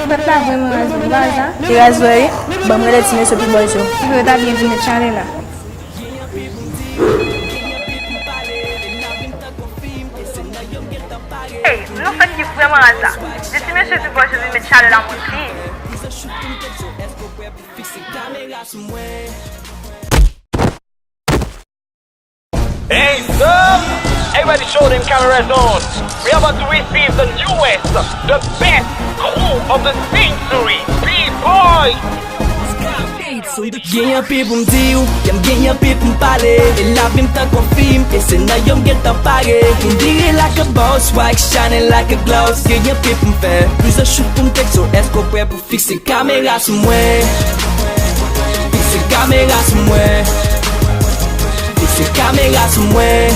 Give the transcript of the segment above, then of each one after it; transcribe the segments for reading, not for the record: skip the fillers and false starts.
Patla vraiment raison. Tu vas jouer. Bon, me laisse me ce petit boy show. Je vais t'amener une channel là. Hey, nous faisons vraiment ça. Je suis monsieur ce boy show de mettre channel là mon fils. Hey, sir! Everybody show them cameras on. We're about to receive the newest, the best crew of the century. B-Boy! Ganha people m'diu, yam ganha people m'pale. E la vim ta confirm, e se na yom get ta page. M'dire like a boss, wax shining like a gloss. Ganha people m'fè, plus a shoot pou m'tek so est ko prêt pou fixe caméra sou mwen. Fixe caméra sou mwen. Fixe caméra sou mwen.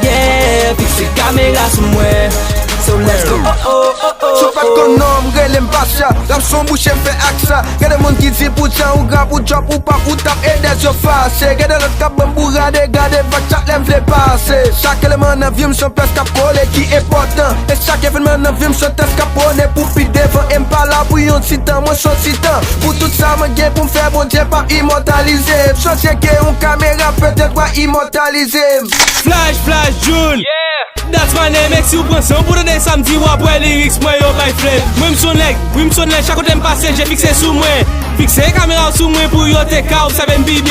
Yeah, fixe caméra sou mwen. So let's go, So pat kon nom, relem pasha. Rap son bouche fè aksa. Gade moun ki di pou chan ou grab ou drop ou pa ou tap e des yo fase. Gade lot kap bon bourade, gade vak chak lem vle pase. Chak eleman nan vim son pes kap kole ki important. E chak evenman nan vim son tes kap pone pou pi devan. M pa la pou yon titan, mwen son titan. Pou tout sa mwen gen pou m fè bon dje pa immortalize. Chosye ke yon kamera peut-être wa immortalize. Flash, June. Yeah! That's my name, ex you prend son. Pour donner samedi, wap wè lyrics, moi yo my friend. Moi m'son leg, chaque côté m'passe, j'ai fixé sous moi. Fixé caméra sous moi pour yo te ka, ou savez bien.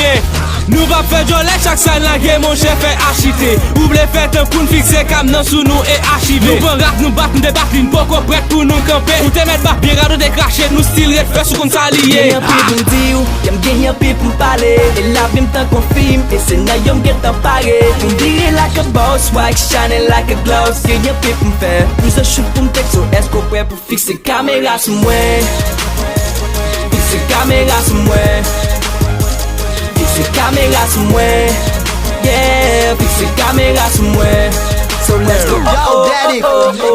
Nous va faire jolè, chaque scène la game, mon chef est archité. Oubliez fait un coup fixé cam nan sous nous et archivé. Nous prend rap, nous bat, nous débat, nous poko prêt pour nous camper. Ou te mettre bas, bien rado de cracher, nous style red fait sous qu'on s'allier. Ganha people m'diu, yam ganha people m'pale. E la vim ta confirm, e se na yom get ta page. M'dire like a boss, wax shining like a gloss. Ganha people m'fè, plus a shoot pou m'tek so est ko prêt pou fixe caméra sou mwen. Fixe caméra sou mwen. Fixe caméra sou mwen. Yeah, fixe caméra sou mwen. So let's go, Yo, daddy,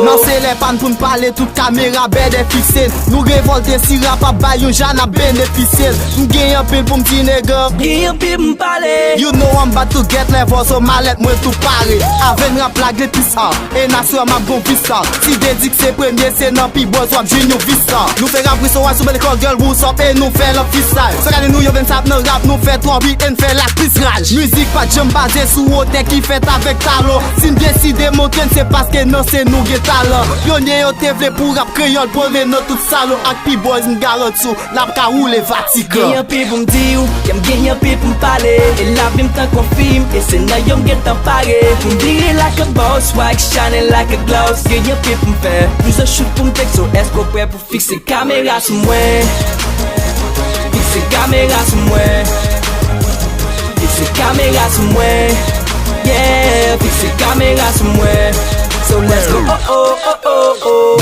nan se le pan pou n'pale tout kamera bede fiksen. Nou revolte si rap ap bay yon jan ap benefisyen. M'gen yon pil pou m'ti nega. ganha people m'pale. You know I'm about to get level, so malet mwen tout pare. Aven rap la gre pisa, e nasyon map gon visa. Si dedik se premye, se nan pi boz wap jwen nou visa. Nou fe rap riso an soube l'ekol girl who's up, e nou fe love freestyle. So gade nou yo ven sap nan rap, nou fe 3 beat en fe la pis raj. Muzik pa jam base sou ote ki fet avek talo. Sin bien si demontren se paske nan se nou ge talan. Pionye yo te vle pou rap kreyol, pove nan tout salo. Ak pi boys n'garot sou, lap ka roule vatika. Ganha people m'diu, yam ganha people m'pale. E la vim ta confirm, e se na yom get ta page. M'dire like a boss, wax shining like a gloss. Ganha people m'fè, plus a shoot pou m'tek so est ko prêt pou fixe caméra sou mwen. Fixe caméra sou mwen. Fixe caméra sou mwen. Yeah, fixe caméra sou mwen. So let's go,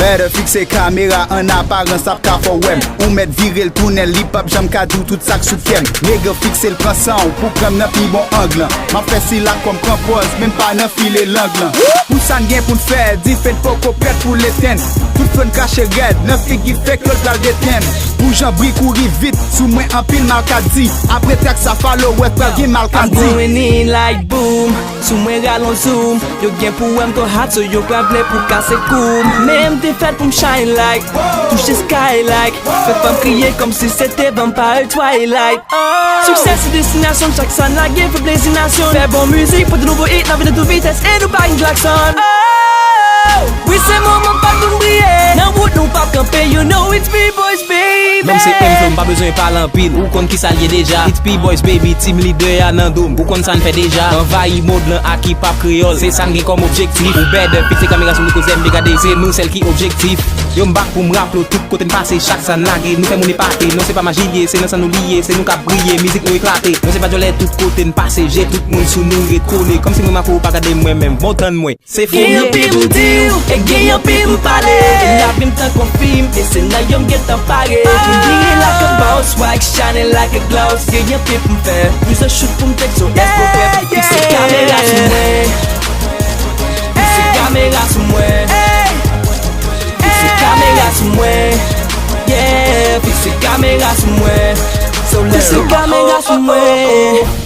Better fixe kamera an aparence ap ka for wem. Ou met virel tournen lip up jam ka dou tout sak sou kem. Nega fixe l pransan ou pou krem nan pi bon anglan. Ma fè si la kom kompose, men pa nan file l'anglan. Pou san gen pou n'fè, di fèt poko prèt pou l'eten. Tout fòn kache red, nan figi fèk lòt lal deten. Pou jan bri kouri vite, sou mwen an pil malkadi. Apre tek sa follow wet pral gen I'm malkadi. going in like boom. Sou mwen ralon zoom. Yo gen pou wèm to hot, so yo kwa vle pou kase koum. Mem te fet pou m'shine like, touche sky like. Fèt pa m'kriye kom si sete vampire twilight. Sukses se destinasyon, chak san la gen fè plezinasyon. Fè bon müzik pou de nouvo hit, nan vi de tout vites e nou pa yon klakson. Oui se moment pa pou m'briye. Nan wout nou pa kampe, you know it's B-Boys baby. Même si M pas besoin de parler en pile, ou kon qui ça lié déjà. It's B-Boys baby, team leader ya nan doum, ou kon ça fait déjà. Envahi mode lan a qui pap créole, c'est ça comme objectif. Ou bed fixe caméra sur nous cause aime regarder, c'est nous celle qui objectif. Yo m'bak pour m'rappeler tout côté passé chaque ça nagé, nous fait mon épaté, non c'est pas magie, c'est nous ça nous lié, c'est nous qui briller, musique nous éclater. Non c'est pas jolé tout côté passé, j'ai tout monde sous nous recoller, comme si moi m'a pas regarder moi même, bon temps moi. C'est fou. Ganha people deal, e ganha people pale. E la vim ta confirm, e se na yom get ta page. M'dire like a boss, wax shining like a gloss. Ganha people m'fè, plus a shoot pou m'tek so est ko prêt pou fixe caméra sou mwen. Fixe caméra sou mwen. Fixe caméra sou mwen. Yeah, fixe caméra sou mwen. So let's go, caméra sou mwen.